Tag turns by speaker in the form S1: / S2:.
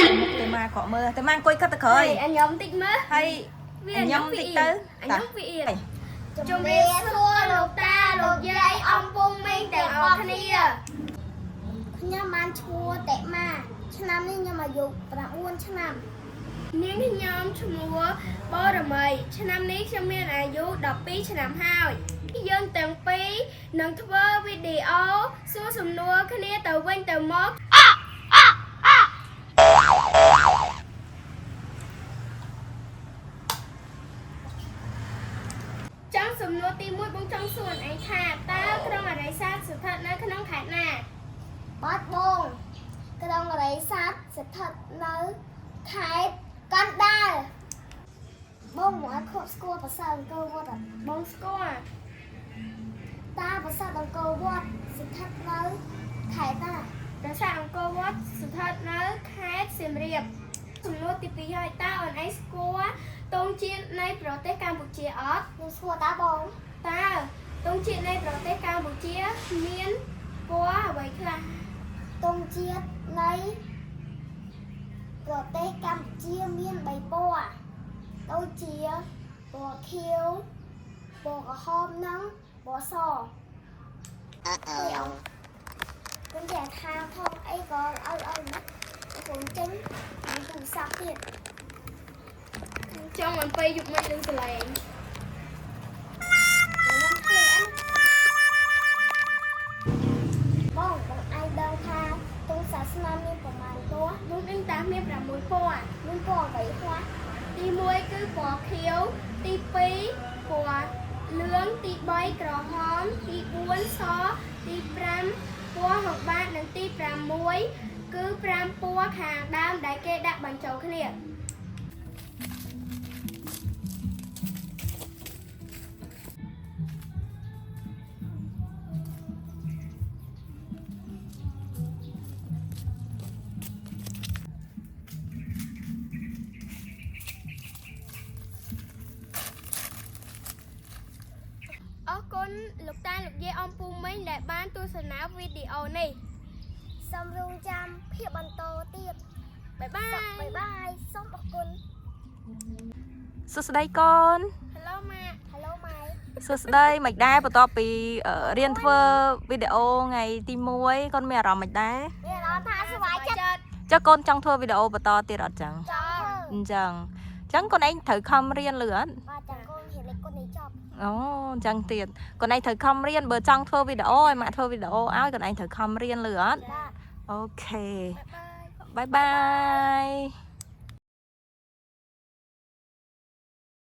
S1: Tôi mà có mơ, tôi mang quay cắt tao khơi.
S2: Anh nhóm tích mất.
S1: Hay anh nhóm tích tới.
S2: Anh nhóm vị yên. Chúng biết xua lục ta lục dây ông bung minhแต่ออกคะเนียខ្ញុំបានឈ្មោះតេម៉ាឆ្នាំនេះខ្ញុំអាយុ9ឆ្នាំ នាងខ្ញុំឈ្មោះបរមីឆ្នាំនេះខ្ញុំមានអាយុ12ឆ្នាំហើយយើងទាំងពីរនឹងធ្វើវីដេអូសួរសំណួរគ្នាទៅវិញទៅមកចំសំណួរទី1បងចង់សួរឯងថាតើក្រុងអរិយសាស្ត្រស្ថិតនៅក្នុងខេត្តណាបាត់បងក្រុងអរិយសាស្ត្រស្ថិតនៅខេត្តកណ្ដាលបងមកខកស្គាល់ប្រាសាទអង្គរវត្តបងស្គាល់តើប្រាសាទអង្គរវត្តស្ថិតនៅខេត្តណាប្រាសាទអង្គរវត្តស្ថិតនៅខេត្តសៀមរាបសំណួរទី2ហើយតើអូនឯងស្គាល់ទង់ជាតិនៃប្រទេសកម្ពុជាអត់ខ្ញុំស្គាល់តើបងតើទង់ជាតិនៃប្រទេសកម្ពុជាមានពណ៌អ្វីខ្លះទង់ជាតិនៃប្រទេសកម្ពុជាមាន3ពណ៌ដូចជាពណ៌ខៀវពណ៌ក្រហមនិងពណ៌សខ្ញុំតែថាផងអីក៏ឲ្យខ្ញុំចេញខ្ញុំទូរស័ព្ទទៀតចង់អំពីយុគមិននឹងសលេងបងឯងដឹងថាទង់សាសនាមានប្រមាណពណ៌នោះនឹងតាមាន6ពណ៌មានពណ៌អ្វីខ្លះទី1គឺពណ៌ខៀវទី2ពណ៌លឿងទី3ក្រហមទី4សទី5ពណ៌ហង្បាតនិងទី6គឺ5ពណ៌ខាងដើមដែលគេដាក់បញ្ចូលគ្នាអរគុណលោកតាលោកយាយអ៊ំពូមីងដែលបានទស្សនាវីដេអូនេះសូមរងចាំភាពបន្តទៀតបាយបាយសូមអរគុណ
S1: សួស្តីកូន
S2: Hello ម៉ាក់ Hello ម៉ៃ
S1: សួស្តីមិនដែរបន្ទាប់ពីរៀនធ្វើវីដេអូថ្ងៃទី1កូនមានអារម្មណ៍មិនដែរ
S2: មានអារម្មណ៍ថាស្វាយចិត្ត
S1: ចុះកូនចង់ធ្វើវីដេអូបន្តទៀតអត់ចឹងអញ្ចឹងកូនឯងត្រូវខំរៀនលឺអត់
S2: បាទចាំកូនរៀនលេខកូននេះចប់
S1: អូអញ្ចឹងទៀតកូនឯងត្រូវខំរៀនបើចង់ធ្វើវីដេអូឲ្យម៉ាក់ធ្វើវីដេអូឲ្យកូនឯងត្រូវខំរៀនលឺអត់អូខេបាយបាយ